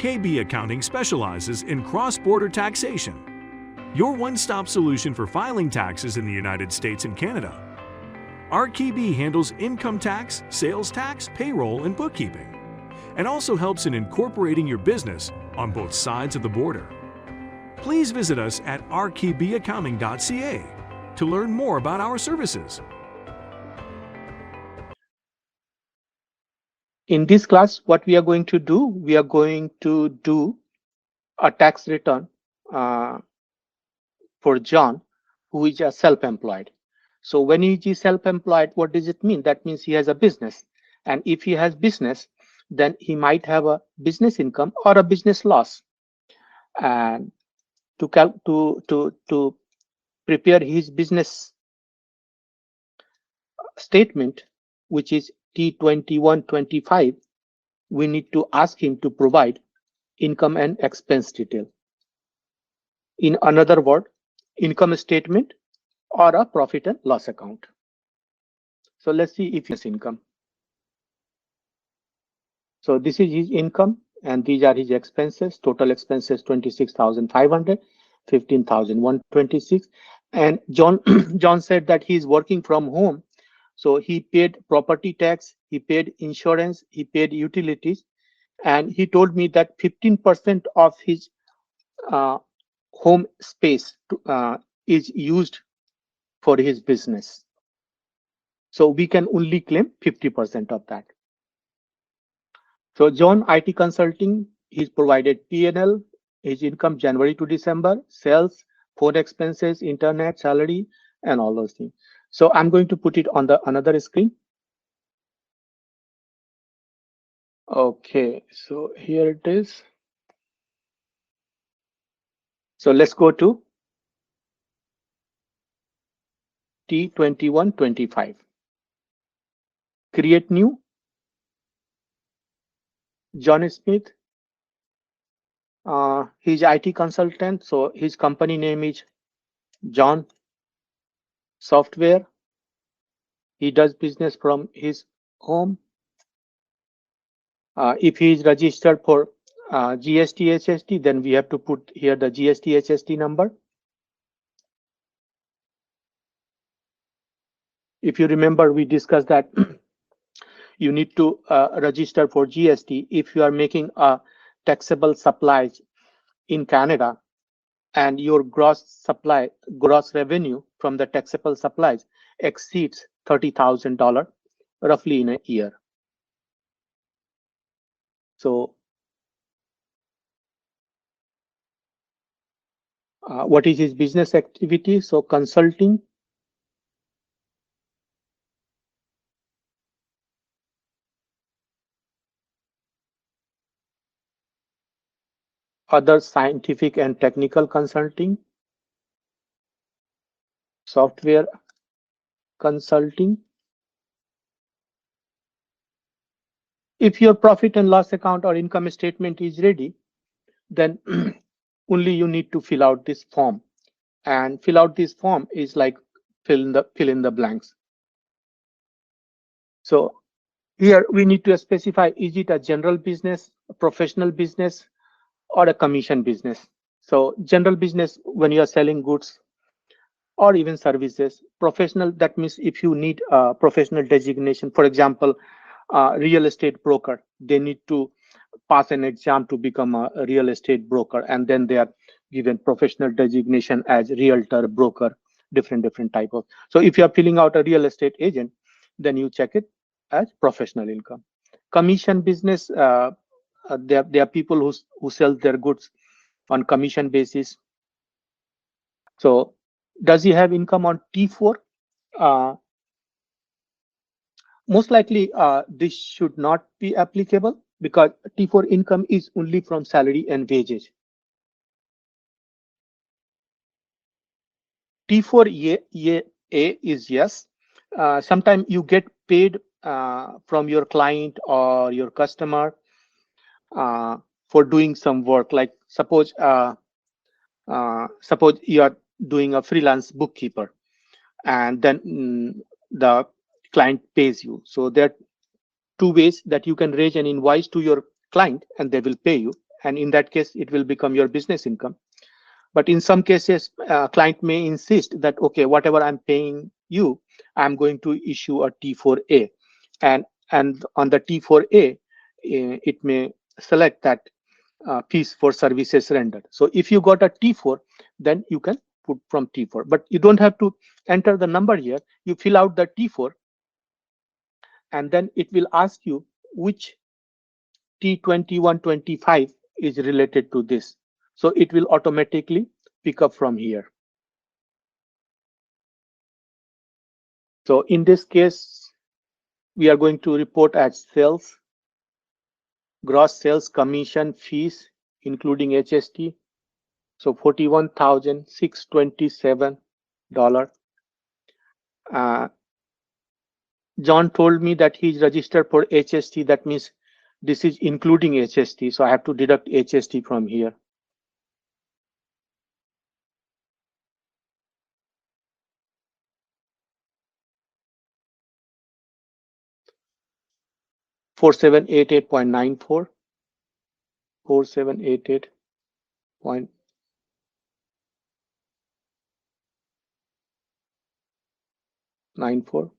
RKB Accounting specializes in cross-border taxation, your one-stop solution for filing taxes in the United States and Canada. RKB handles income tax, sales tax, payroll, and bookkeeping, and also helps in incorporating your business on both sides of the border. Please visit us at rkbaccounting.ca to learn more about our services. In this class, what we are going to do, we are going to do a tax return for John, who is a self-employed. So when he is self-employed, what does it mean? That means he has a business. And if he has business, then he might have a business income or a business loss. And to prepare his business statement, which is T2125, we need to ask him to provide income and expense detail. In another word, income statement or a profit and loss account. So let's see if his income. So this is his income and these are his expenses. Total expenses 26,500, 15,126. And John said that he's working from home. So he paid property tax, he paid insurance, he paid utilities, and he told me that 15% of his home space is used for his business. So we can only claim 50% of that. So John IT Consulting, he's provided P&L, his income January to December, sales, phone expenses, internet, salary, and all those things. So I'm going to put it on the another screen. Okay, so here it is. So let's go to T2125. Create new. John Smith. He's IT consultant, so his company name is John Software. He does business from his home. If he is registered for GST HST, then we have to put here the GST HST number. If you remember, we discussed that you need to register for GST if you are making a taxable supplies in Canada and your gross revenue from the taxable supplies exceeds $30,000 roughly in a year. So what is his business activity? So consulting, other scientific and technical consulting, software consulting. If your profit and loss account or income statement is ready, then only you need to fill out this form. And fill out this form is like fill in the blanks. So here we need to specify, is it a general business, a professional business, or a commission business? So general business, when you are selling goods or even services. Professional, that means if you need a professional designation, for example, real estate broker, they need to pass an exam to become a real estate broker, and then they are given professional designation as realtor, broker, different type of. So if you are filling out a real estate agent, then you check it as professional income. Commission business, there are people who sell their goods on commission basis. So does he have income on T4? Most likely this should not be applicable because T4 income is only from salary and wages. T4 A is yes. Sometimes you get paid from your client or your customer for doing some work. Like suppose you are doing a freelance bookkeeper, and then the client pays you. So there are two ways that you can raise an invoice to your client and they will pay you, and in that case, it will become your business income. But in some cases, client may insist that, okay, whatever I'm paying you, I'm going to issue a T4A. And on the T4A, it may select that fees for services rendered. So if you got a T4, then you can put from T4. But you don't have to enter the number here. You fill out the T4, and then it will ask you which T2125 is related to this. So it will automatically pick up from here. So in this case, we are going to report as sales, gross sales, commission, fees, including HST. So $41,627. John told me that he's registered for HST. That means this is including HST. So I have to deduct HST from here. $4788.94. 4788.94.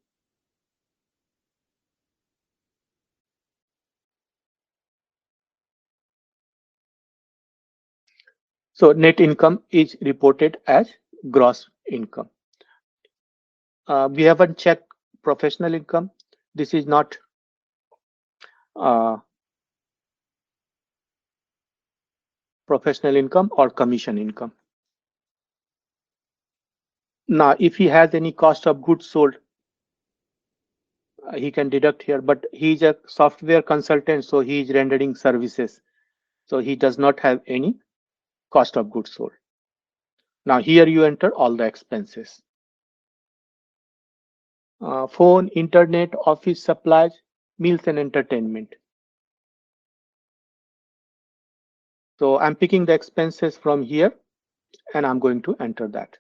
So net income is reported as gross income. We haven't checked professional income. This is not professional income or commission income. Now, if he has any cost of goods sold, he can deduct here, but he's a software consultant, so he is rendering services. So he does not have any cost of goods sold. Now here you enter all the expenses. Phone, internet, office supplies, meals and entertainment. So I'm picking the expenses from here and I'm going to enter that.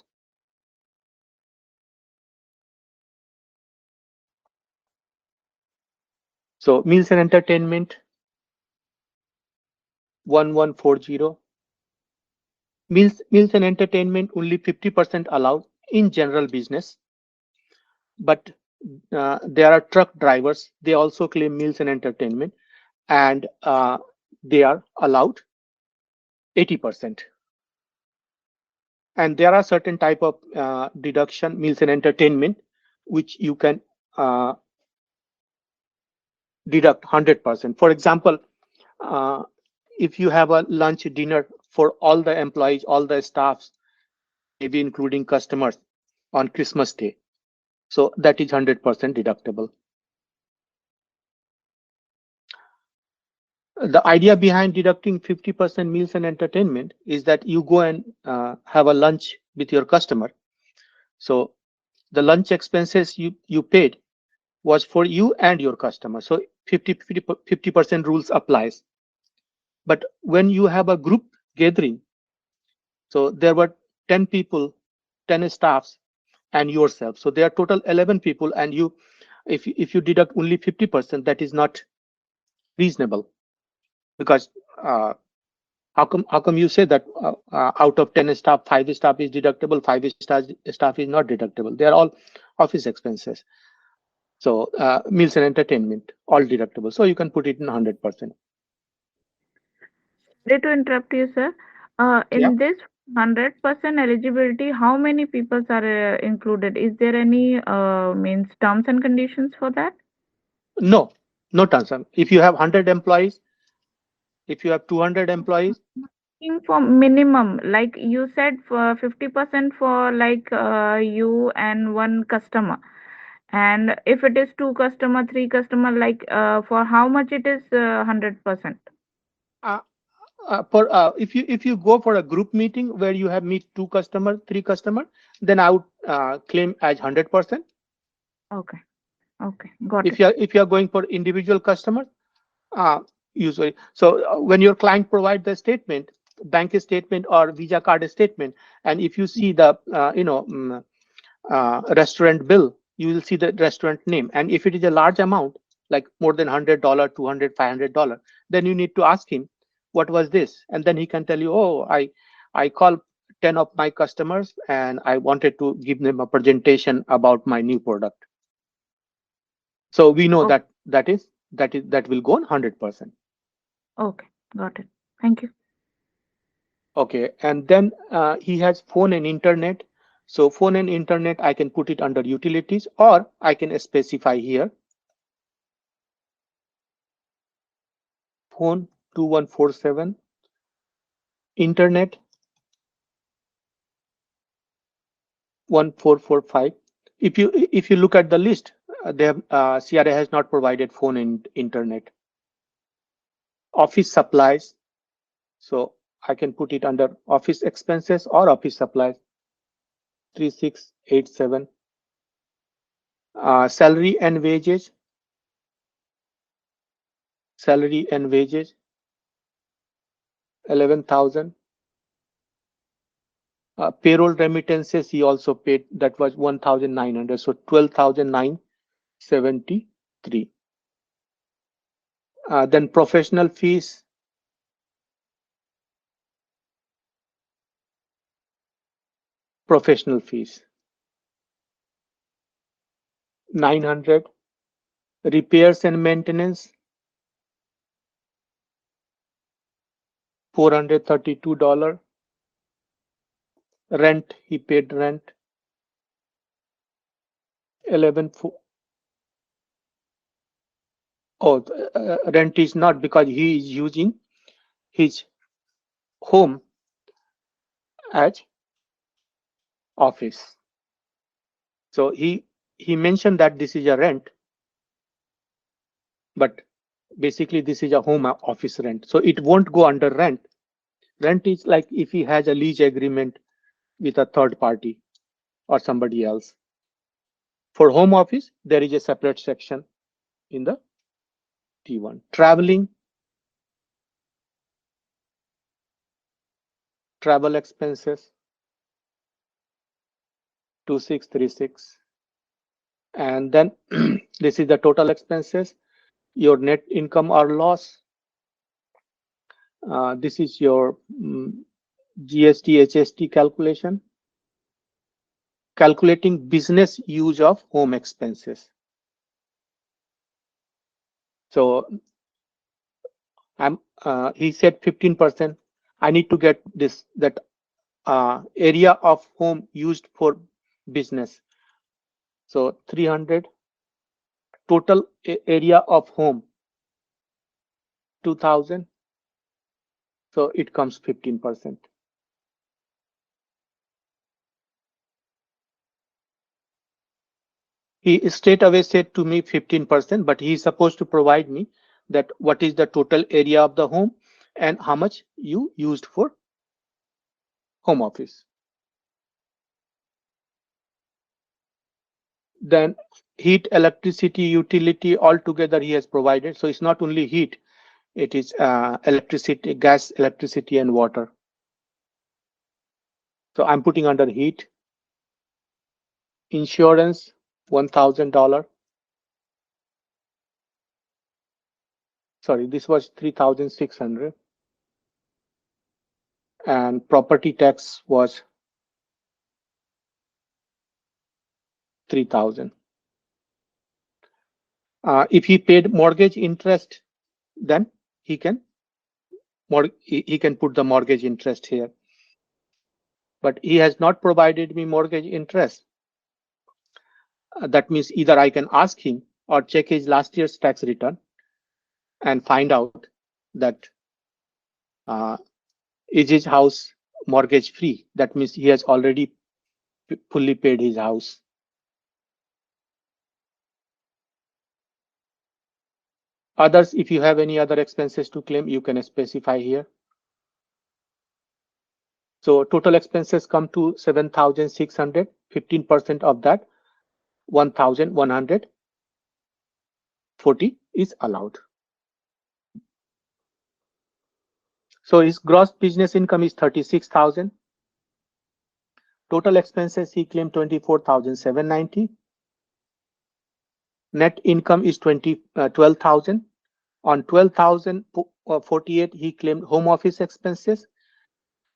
So meals and entertainment, 1140. Meals and entertainment only 50% allowed in general business. But there are truck drivers, they also claim meals and entertainment, and they are allowed 80%. And there are certain type of deduction, meals and entertainment, which you can deduct 100%. For example, if you have a lunch dinner for all the employees, all the staffs, maybe including customers on Christmas Day, so that is 100% deductible. The idea behind deducting 50% meals and entertainment is that you go and have a lunch with your customer. So the lunch expenses you paid was for you and your customer. So 50% rules applies. But when you have a group gathering, so there were 10 people, 10 staffs and yourself. So there are total 11 people, and if you deduct only 50%, that is not reasonable. Because how come you say that out of 10 staff, 5 staff is deductible, 5 staff is not deductible? They are all office expenses. So meals and entertainment, all deductible. So you can put it in 100%. Sorry to interrupt you, sir. In this 100% eligibility, how many people are included? Is there any means terms and conditions for that? No terms. If you have 100 employees, if you have 200 employees, For minimum, like you said, for 50% for like you and one customer, and if it is 2 customer, 3 customer, like for how much it is 100%? If you go for a group meeting where you have meet 2 customers, 3 customers, then I would claim as 100%. Okay, got it. If you are going for individual customers, usually, so when your client provides the statement, bank statement or Visa card statement, and if you see the restaurant bill, you will see the restaurant name, and if it is a large amount, like more than $100, $200, $500, then you need to ask him what was this? And then he can tell you, oh, I call 10 of my customers and I wanted to give them a presentation about my new product. So we know Okay. that will go on 100%. Okay. Got it. Thank you. Okay, and then he has phone and internet. So phone and internet, I can put it under utilities, or I can specify here phone 2147, internet 1445. If you look at the list, CRA has not provided phone and internet. Office supplies, so I can put it under office expenses or office supplies 3687. Salary and wages, 11,000. Payroll remittances he also paid, that was 1,900, so 12,973. Then professional fees, professional fees 900. Repairs and maintenance $432. Rent, he paid rent 11. Oh, rent is not, because he is using his home as office. So he mentioned that this is a rent, but basically this is a home office rent, so it won't go under rent. Rent is like if he has a lease agreement with a third party or somebody else. For home office, there is a separate section in the T1. Traveling, travel expenses 2636. And then this is the total expenses, your net income or loss. This is your GST, HST calculation. Calculating business use of home expenses. So he said 15%. I need to get that area of home used for business. So 300. Total area of home 2,000. So it comes 15%. He straight away said to me 15%, but he is supposed to provide me that what is the total area of the home and how much you used for home office. Then heat, electricity, utility, altogether he has provided. So it's not only heat, it is electricity, gas, electricity, and water. So I'm putting under heat. Insurance, $1,000. Sorry, this was 3,600. And property tax was 3,000. If he paid mortgage interest, then he can put the mortgage interest here. But he has not provided me mortgage interest. That means either I can ask him or check his last year's tax return and find out that is his house mortgage free. That means he has already fully paid his house. Others, if you have any other expenses to claim, you can specify here. So total expenses come to 7,600. 15% of that, 1,140 is allowed. So his gross business income is 36,000. Total expenses he claimed 24,790. Net income is 12,000. On 12,000, 48, he claimed home office expenses.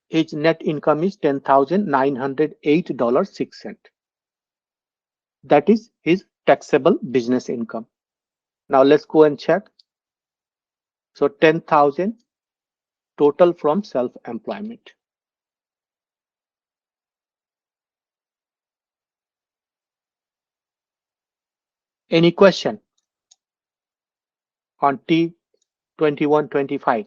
His net income is $10,908.06. That is his taxable business income. Now let's go and check. So 10,000 total from self-employment. Any question on T2125?